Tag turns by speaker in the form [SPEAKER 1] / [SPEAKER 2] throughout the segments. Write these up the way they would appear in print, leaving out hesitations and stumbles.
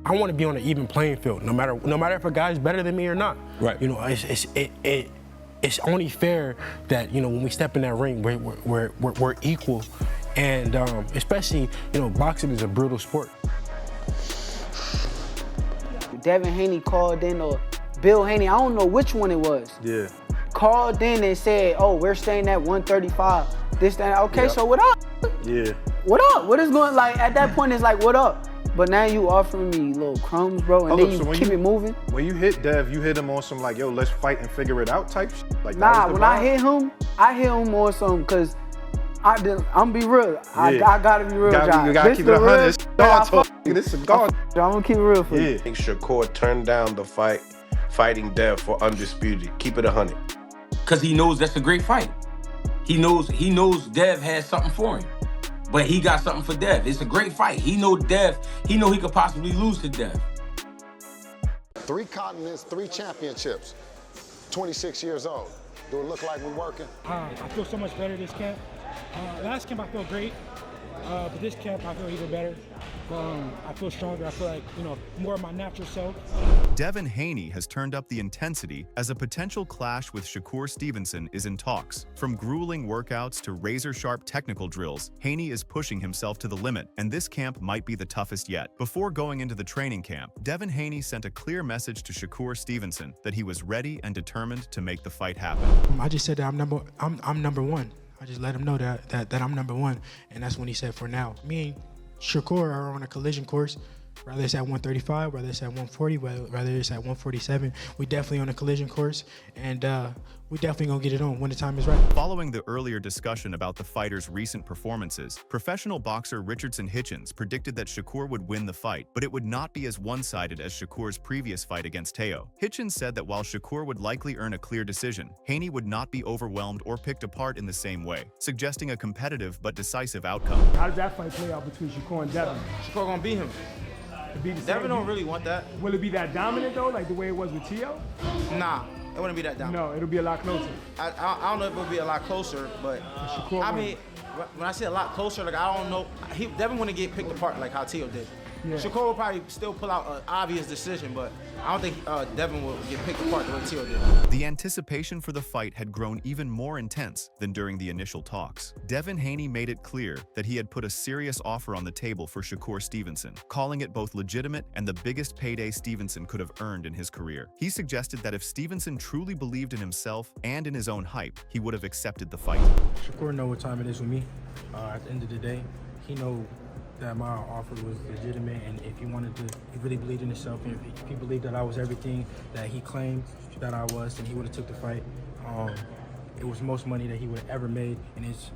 [SPEAKER 1] I want to be on an even playing field, no matter if a guy's better than me or not.
[SPEAKER 2] Right.
[SPEAKER 1] You know, it's only fair that, you know, when we step in that ring, we're equal, and especially, you know, boxing is a brutal sport.
[SPEAKER 3] Devin Haney called in, or Bill Haney, I don't know which one it was.
[SPEAKER 2] Yeah.
[SPEAKER 3] Called in and said, "Oh, we're staying at 135. This, that." Okay,
[SPEAKER 2] Yep.
[SPEAKER 3] So what up?
[SPEAKER 2] Yeah.
[SPEAKER 3] What up? What is going, like, at that point it's like, what up? But now you offering me little crumbs, bro, and then you keep it moving.
[SPEAKER 4] When you hit Dev, you hit him on some like, yo, let's fight and figure it out type shit? Like,
[SPEAKER 3] nah, when I hit him on some, cause I'm be real. I gotta be real, Josh.
[SPEAKER 4] You gotta keep it 100. This is God.
[SPEAKER 3] I'm gonna keep it real for you.
[SPEAKER 5] I think Shakur turned down the fighting Dev for undisputed. Keep it 100.
[SPEAKER 6] Cause he knows that's a great fight. He knows Dev has something for him. But he got something for Dev. It's a great fight. He know he could possibly lose to Dev.
[SPEAKER 7] 3 continents, 3 championships. 26 years old. Do it look like we're working?
[SPEAKER 8] I feel so much better this camp. Last camp I felt great, but this camp I feel even better. I feel stronger. I feel like, you know, more of my natural self.
[SPEAKER 9] Devin Haney has turned up the intensity as a potential clash with Shakur Stevenson is in talks. From grueling workouts to razor-sharp technical drills, Haney is pushing himself to the limit, and this camp might be the toughest yet. Before going into the training camp, Devin Haney sent a clear message to Shakur Stevenson that he was ready and determined to make the fight happen.
[SPEAKER 1] I just said that I'm number one. I just let him know that I'm number one, and that's when he said, for now. Me and Shakur are on a collision course, whether it's at 135, whether it's at 140, whether it's at 147. We definitely on a collision course, and we definitely gonna get it on when the time is right.
[SPEAKER 9] Following the earlier discussion about the fighter's recent performances, professional boxer Richardson Hitchens predicted that Shakur would win the fight, but it would not be as one-sided as Shakur's previous fight against Teo. Hitchens said that while Shakur would likely earn a clear decision, Haney would not be overwhelmed or picked apart in the same way, suggesting a competitive but decisive outcome.
[SPEAKER 8] How does that fight play out between Shakur and Devin?
[SPEAKER 10] Shakur gonna beat him. Devin don't really want that.
[SPEAKER 8] Will it be that dominant though, like the way it was with Teo?
[SPEAKER 10] Nah, it wouldn't be that dominant.
[SPEAKER 8] No, it'll be a lot closer.
[SPEAKER 10] I don't know if it'll be a lot closer, but I mean, when I say a lot closer, like I don't know, Devin wouldn't get picked apart like how Teo did. Yeah. Shakur will probably still pull out an obvious decision, but I don't think Devin will get picked apart the way Teo did.
[SPEAKER 9] The anticipation for the fight had grown even more intense than during the initial talks. Devin Haney made it clear that he had put a serious offer on the table for Shakur Stevenson, calling it both legitimate and the biggest payday Stevenson could have earned in his career. He suggested that if Stevenson truly believed in himself and in his own hype, he would have accepted the fight.
[SPEAKER 1] Shakur know what time it is with me. At the end of the day, he know that my offer was legitimate, and if he really believed in himself, and if he believed that I was everything that he claimed that I was, then he would have took the fight. It was the most money that he would have ever made, and it's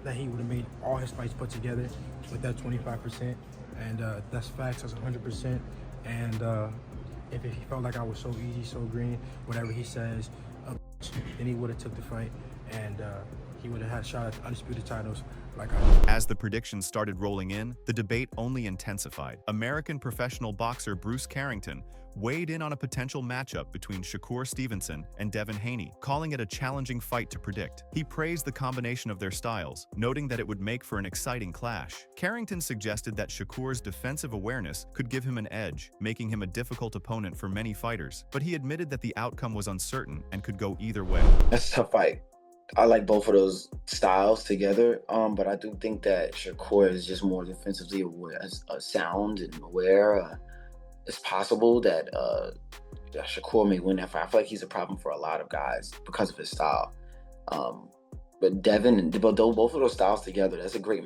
[SPEAKER 1] that he would have made all his fights put together with that 25%, and that's facts, that's 100%, and if he felt like I was so easy, so green, whatever he says, then he would have took the fight, and he would have had a shot at the undisputed titles like I did.
[SPEAKER 9] As the predictions started rolling in, the debate only intensified. American professional boxer Bruce Carrington weighed in on a potential matchup between Shakur Stevenson and Devin Haney, calling it a challenging fight to predict. He praised the combination of their styles, noting that it would make for an exciting clash. Carrington suggested that Shakur's defensive awareness could give him an edge, making him a difficult opponent for many fighters, but he admitted that the outcome was uncertain and could go either way.
[SPEAKER 11] That's a tough fight. I like both of those styles together, but I do think that Shakur is just more defensively aware, sound and aware. It's possible that Shakur may win that fight. I feel like he's a problem for a lot of guys because of his style. But Devin, both of those styles together, that's a great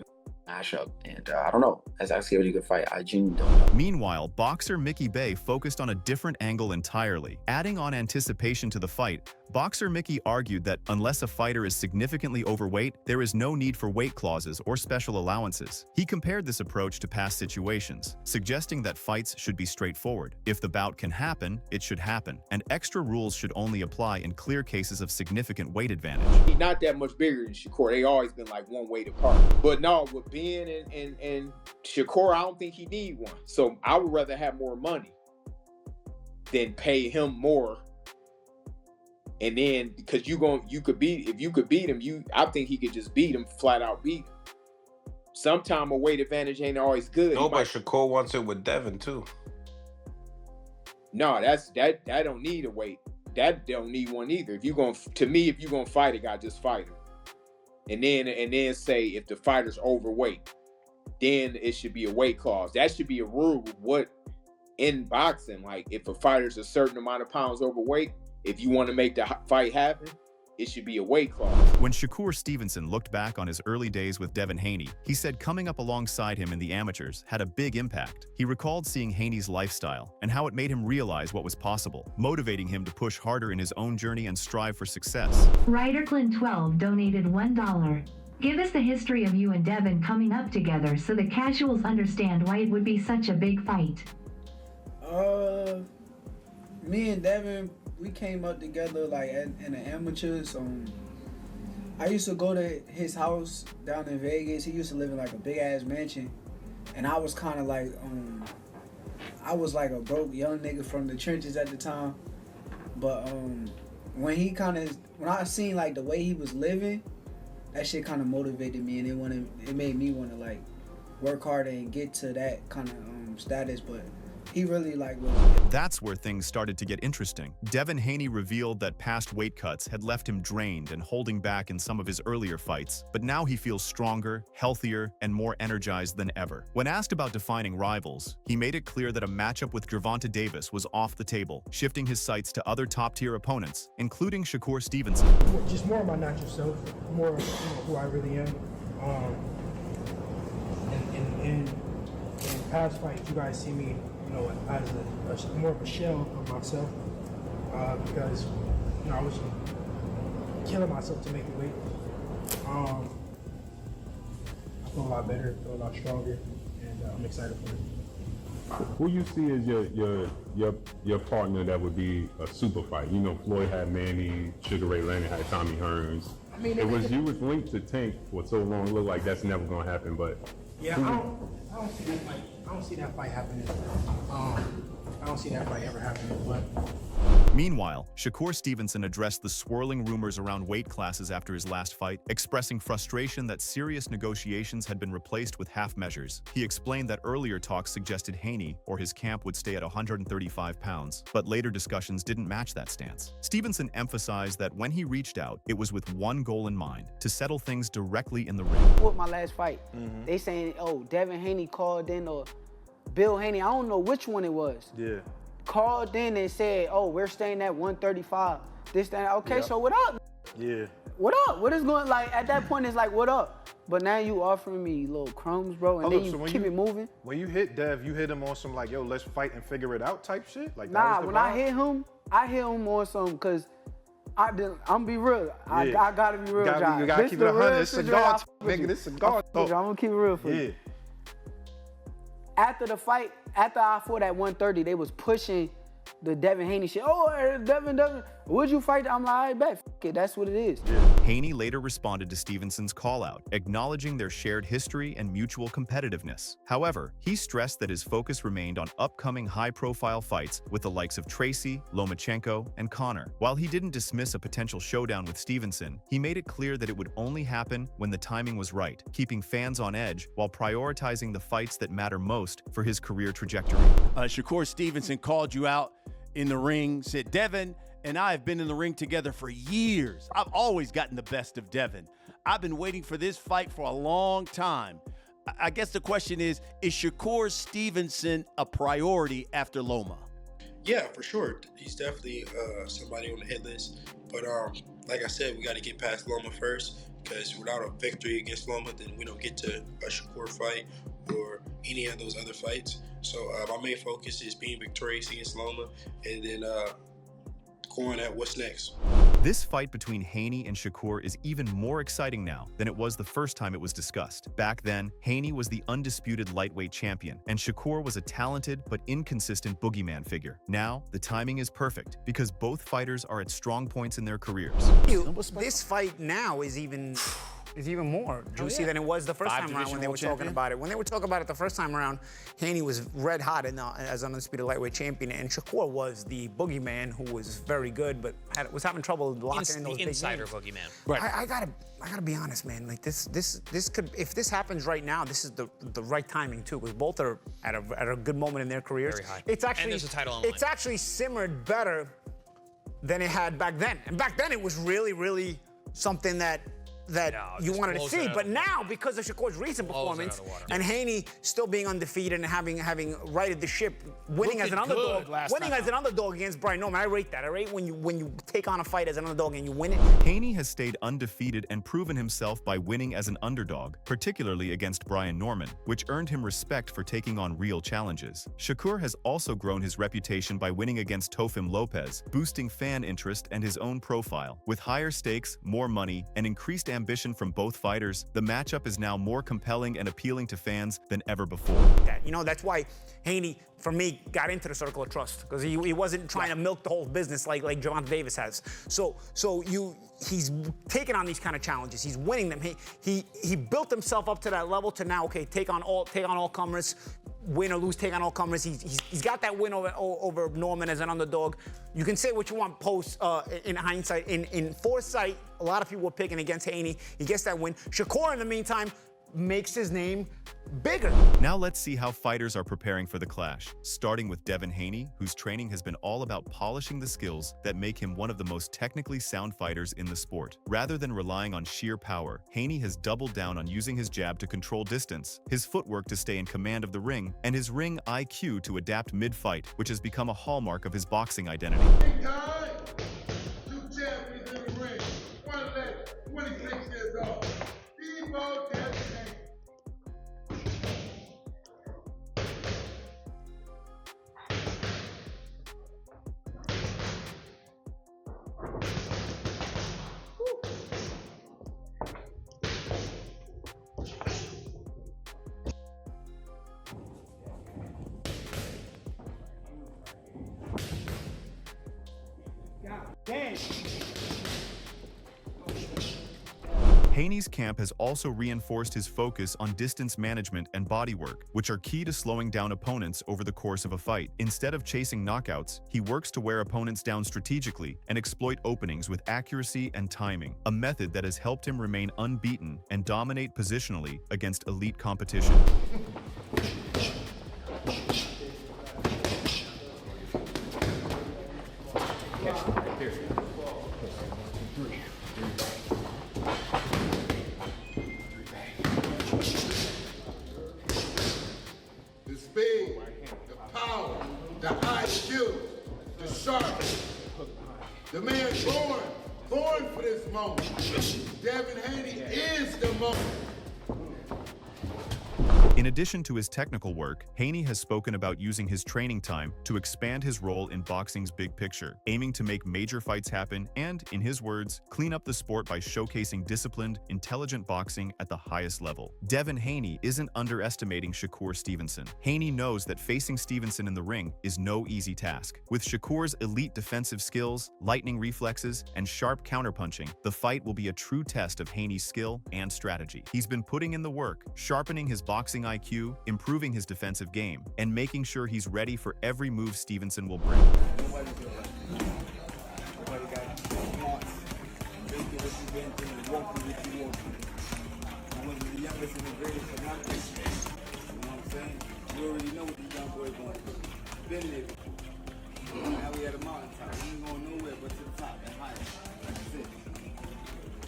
[SPEAKER 11] matchup, and I don't know. That's actually a really good fight. I genuinely don't know.
[SPEAKER 9] Meanwhile, boxer Mickey Bay focused on a different angle entirely. Adding on anticipation to the fight, boxer Mickey argued that unless a fighter is significantly overweight, there is no need for weight clauses or special allowances. He compared this approach to past situations, suggesting that fights should be straightforward. If the bout can happen, it should happen, and extra rules should only apply in clear cases of significant weight advantage.
[SPEAKER 12] He's not that much bigger than Shakur. They always been like one weight apart. But no, with Ben and Shakur, I don't think he need one. So I would rather have more money than pay him more. And then because if you could beat him, I think he could just beat him, flat out beat him. Sometimes a weight advantage ain't always good.
[SPEAKER 5] No, but Shakur wants it with Devin too.
[SPEAKER 12] No, that don't need a weight. That don't need one either. If you're gonna fight a guy, just fight him. And then say if the fighter's overweight, then it should be a weight clause. That should be a rule. What in boxing, like if a fighter's a certain amount of pounds overweight, if you want to make the fight happen, it should be a weight clause.
[SPEAKER 9] When Shakur Stevenson looked back on his early days with Devin Haney, he said coming up alongside him in the amateurs had a big impact. He recalled seeing Haney's lifestyle and how it made him realize what was possible, motivating him to push harder in his own journey and strive for success.
[SPEAKER 2] Ryderclin12 donated $1. Give us the history of you and Devin coming up together so the casuals understand why it would be such a big fight.
[SPEAKER 3] Me and Devin, we came up together like in the amateurs. I used to go to his house down in Vegas. He used to live in like a big ass mansion, and I was kind of like, I was like a broke young nigga from the trenches at the time. But when I seen like the way he was living, that shit kind of motivated me, and it made me want to like work harder and get to that kind of status. But he really like was.
[SPEAKER 9] That's where things started to get interesting. Devin Haney revealed that past weight cuts had left him drained and holding back in some of his earlier fights, but now he feels stronger, healthier, and more energized than ever. When asked about defining rivals, he made it clear that a matchup with Gervonta Davis was off the table, shifting his sights to other top-tier opponents, including Shakur Stevenson.
[SPEAKER 1] Just more of my natural self, more of who I really am. In past fights, you guys see me, as more of a shell of myself, because I was killing myself to make the weight. I feel a lot better, feel a lot stronger, and I'm excited for it.
[SPEAKER 13] Who you see as your partner that would be a super fight? Floyd had Manny, Sugar Ray Leonard had Tommy Hearns. You was linked to Tank for so long. It looked like that's never gonna happen, but
[SPEAKER 1] yeah, I don't see that fight. I don't see that fight happening. I don't see that fight ever happening, but.
[SPEAKER 9] Meanwhile, Shakur Stevenson addressed the swirling rumors around weight classes after his last fight, expressing frustration that serious negotiations had been replaced with half measures. He explained that earlier talks suggested Haney or his camp would stay at 135 pounds, but later discussions didn't match that stance. Stevenson emphasized that when he reached out, it was with one goal in mind, to settle things directly in the ring.
[SPEAKER 3] With my last fight, they saying, Devin Haney called in or Bill Haney, I don't know which one it was.
[SPEAKER 4] Yeah.
[SPEAKER 3] Called in and said, we're staying at 135. This, that, okay,
[SPEAKER 4] yep.
[SPEAKER 3] So what up?
[SPEAKER 4] Yeah.
[SPEAKER 3] What up? What is going, like, at that point, it's like, what up? But now you offering me little crumbs, bro, and then you keep it moving.
[SPEAKER 4] When you hit Dev, you hit him on some like, let's fight and figure it out type shit? Like,
[SPEAKER 3] nah, when I hit him on some, because I'm be real. I gotta be real, John.
[SPEAKER 4] You gotta keep it 100. It's cigar talk, nigga. This cigar talk.
[SPEAKER 3] I'm gonna keep it real for you. After the fight, after I fought at 130, they was pushing the Devin Haney shit. Devin, would you fight? I'm like, I bet, f it, that's what it is.
[SPEAKER 9] Haney later responded to Stevenson's call-out, acknowledging their shared history and mutual competitiveness. However, he stressed that his focus remained on upcoming high-profile fights with the likes of Tracy, Lomachenko, and Connor. While he didn't dismiss a potential showdown with Stevenson, he made it clear that it would only happen when the timing was right, keeping fans on edge while prioritizing the fights that matter most for his career trajectory.
[SPEAKER 14] Shakur Stevenson called you out in the ring, said, Devin and I have been in the ring together for years. I've always gotten the best of Devin. I've been waiting for this fight for a long time. I guess the question is Shakur Stevenson a priority after Loma?
[SPEAKER 15] Yeah, for sure. He's definitely somebody on the hit list. But like I said, we got to get past Loma first, because without a victory against Loma, then we don't get to a Shakur fight or any of those other fights. So my main focus is being victorious against Loma, and then going at what's next.
[SPEAKER 9] This fight between Haney and Shakur is even more exciting now than it was the first time it was discussed. Back then, Haney was the undisputed lightweight champion, and Shakur was a talented but inconsistent boogeyman figure. Now, the timing is perfect because both fighters are at strong points in their careers.
[SPEAKER 16] This fight now is even is even more juicy than it was the first time around when they were talking about it. When they were talking about it the first time around, Haney was red hot as undisputed lightweight champion, and Shakur was the boogeyman who was very good, but was having trouble locking in those big
[SPEAKER 17] insider
[SPEAKER 16] names.
[SPEAKER 17] boogeyman.
[SPEAKER 16] Right. I gotta be honest, man. Like this could, if this happens right now, this is the right timing too, because both are at a good moment in their careers.
[SPEAKER 17] Very high.
[SPEAKER 16] It's actually,
[SPEAKER 17] and there's a title on the
[SPEAKER 16] it's actually simmered better than it had back then. And back then it was really, really something that you wanted to see. But now, because of Shakur's recent performance and Haney still being undefeated and having righted the ship, winning as an underdog against Brian Norman, I rate that. I rate when you take on a fight as an underdog and you win it.
[SPEAKER 9] Haney has stayed undefeated and proven himself by winning as an underdog, particularly against Brian Norman, which earned him respect for taking on real challenges. Shakur has also grown his reputation by winning against Tofim Lopez, boosting fan interest and his own profile. With higher stakes, more money, and increased ambition from both fighters, the matchup is now more compelling and appealing to fans than ever before.
[SPEAKER 16] That's why Haney, for me, got into the circle of trust, because he wasn't trying to milk the whole business like Javante Davis has. He's taking on these kind of challenges. He's winning them. He built himself up to that level to now, okay, take on all comers, win or lose, take on all comers. He's got that win over Norman as an underdog. You can say what you want post in hindsight. In foresight, a lot of people were picking against Haney. He gets that win. Shakur, in the meantime, makes his name bigger.
[SPEAKER 9] Now let's see how fighters are preparing for the clash, starting with Devin Haney, whose training has been all about polishing the skills that make him one of the most technically sound fighters in the sport. Rather than relying on sheer power, Haney has doubled down on using his jab to control distance, his footwork to stay in command of the ring, and his ring IQ to adapt mid-fight, which has become a hallmark of his boxing identity. Haney's camp has also reinforced his focus on distance management and body work, which are key to slowing down opponents over the course of a fight. Instead of chasing knockouts, he works to wear opponents down strategically and exploit openings with accuracy and timing, a method that has helped him remain unbeaten and dominate positionally against elite competition.
[SPEAKER 18] The speed, the power, the IQ, the sharpness. The man born for this moment. Devin Haney is the moment.
[SPEAKER 9] In addition to his technical work, Haney has spoken about using his training time to expand his role in boxing's big picture, aiming to make major fights happen and, in his words, clean up the sport by showcasing disciplined, intelligent boxing at the highest level. Devin Haney isn't underestimating Shakur Stevenson. Haney knows that facing Stevenson in the ring is no easy task. With Shakur's elite defensive skills, lightning reflexes, and sharp counterpunching, the fight will be a true test of Haney's skill and strategy. He's been putting in the work, sharpening his boxing IQ, improving his defensive game, and making sure he's ready for every move Stevenson will bring.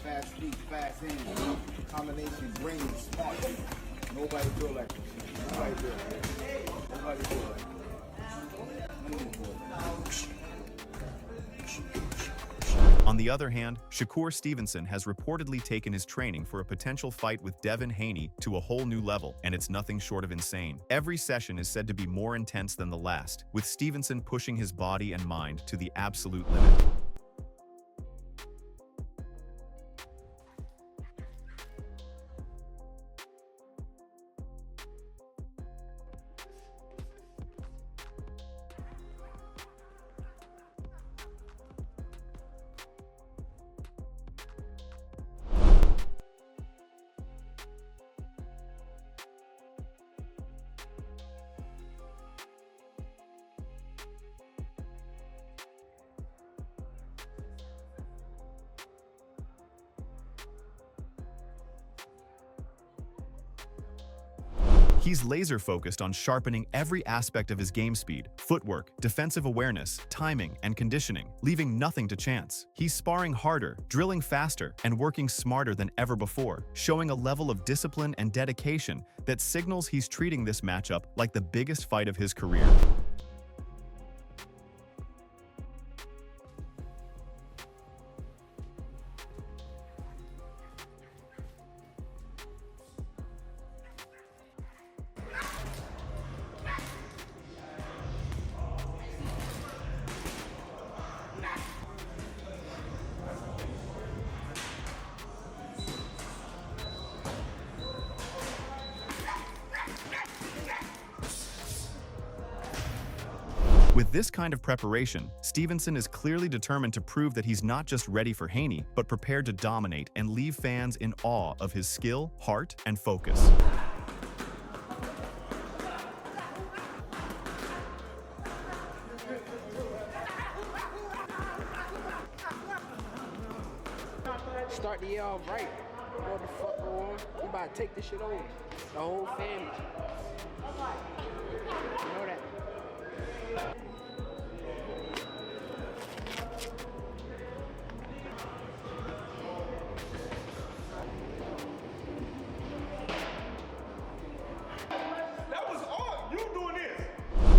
[SPEAKER 3] Fast feet, fast hands, combination, brain, smart. Nobody do it like this. Nobody do it like this. Nobody do it like this.
[SPEAKER 9] On the other hand, Shakur Stevenson has reportedly taken his training for a potential fight with Devin Haney to a whole new level, and it's nothing short of insane. Every session is said to be more intense than the last, with Stevenson pushing his body and mind to the absolute limit. He's laser-focused on sharpening every aspect of his game speed, footwork, defensive awareness, timing, and conditioning, leaving nothing to chance. He's sparring harder, drilling faster, and working smarter than ever before, showing a level of discipline and dedication that signals he's treating this matchup like the biggest fight of his career. With this kind of preparation, Stevenson is clearly determined to prove that he's not just ready for Haney, but prepared to dominate and leave fans in awe of his skill, heart, and focus.
[SPEAKER 17] Start the year off right. What the fuck go on? We about to take this shit over. The whole family. You know that.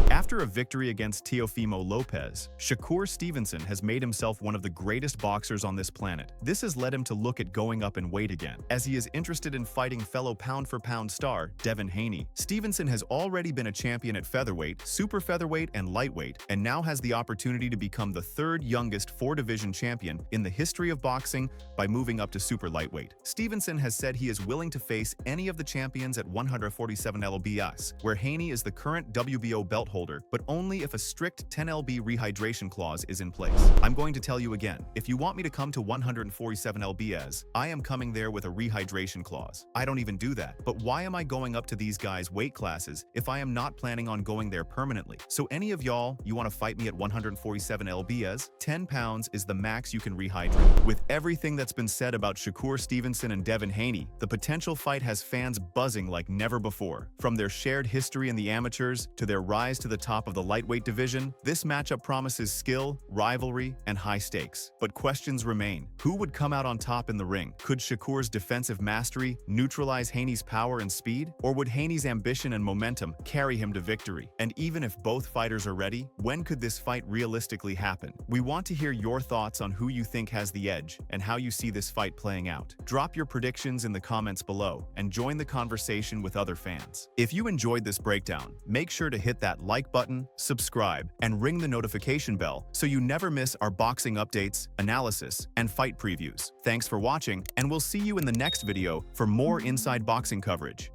[SPEAKER 9] After a victory against Teofimo Lopez, Shakur Stevenson has made himself one of the greatest boxers on this planet. This has led him to look at going up in weight again, as he is interested in fighting fellow pound-for-pound star Devin Haney. Stevenson has already been a champion at featherweight, super featherweight, and lightweight, and now has the opportunity to become the third youngest four-division champion in the history of boxing by moving up to super lightweight. Stevenson has said he is willing to face any of the champions at 147 lbs, where Haney is the current WBO belt holder, but only if a strict 10 lb rehydration clause is in place. I'm going to tell you again, if you want me to come to 147 lbs, I am coming there with a rehydration clause. I don't even do that. But why am I going up to these guys' weight classes if I am not planning on going there permanently? So any of y'all, you want to fight me at 147 lbs, 10 pounds is the max you can rehydrate. With everything that's been said about Shakur Stevenson and Devin Haney, the potential fight has fans buzzing like never before. From their shared history in the amateurs to their rise to the top of the lightweight division, this matchup promises skill, rivalry, and high stakes. But questions remain. Who would come out on top in the ring? Could Shakur's defensive mastery neutralize Haney's power and speed? Or would Haney's ambition and momentum carry him to victory? And even if both fighters are ready, when could this fight realistically happen? We want to hear your thoughts on who you think has the edge and how you see this fight playing out. Drop your predictions in the comments below and join the conversation with other fans. If you enjoyed this breakdown, make sure to hit that like button, subscribe, and ring the notification bell so you never miss our boxing updates, analysis, and fight previews. Thanks for watching, and we'll see you in the next video for more inside boxing coverage.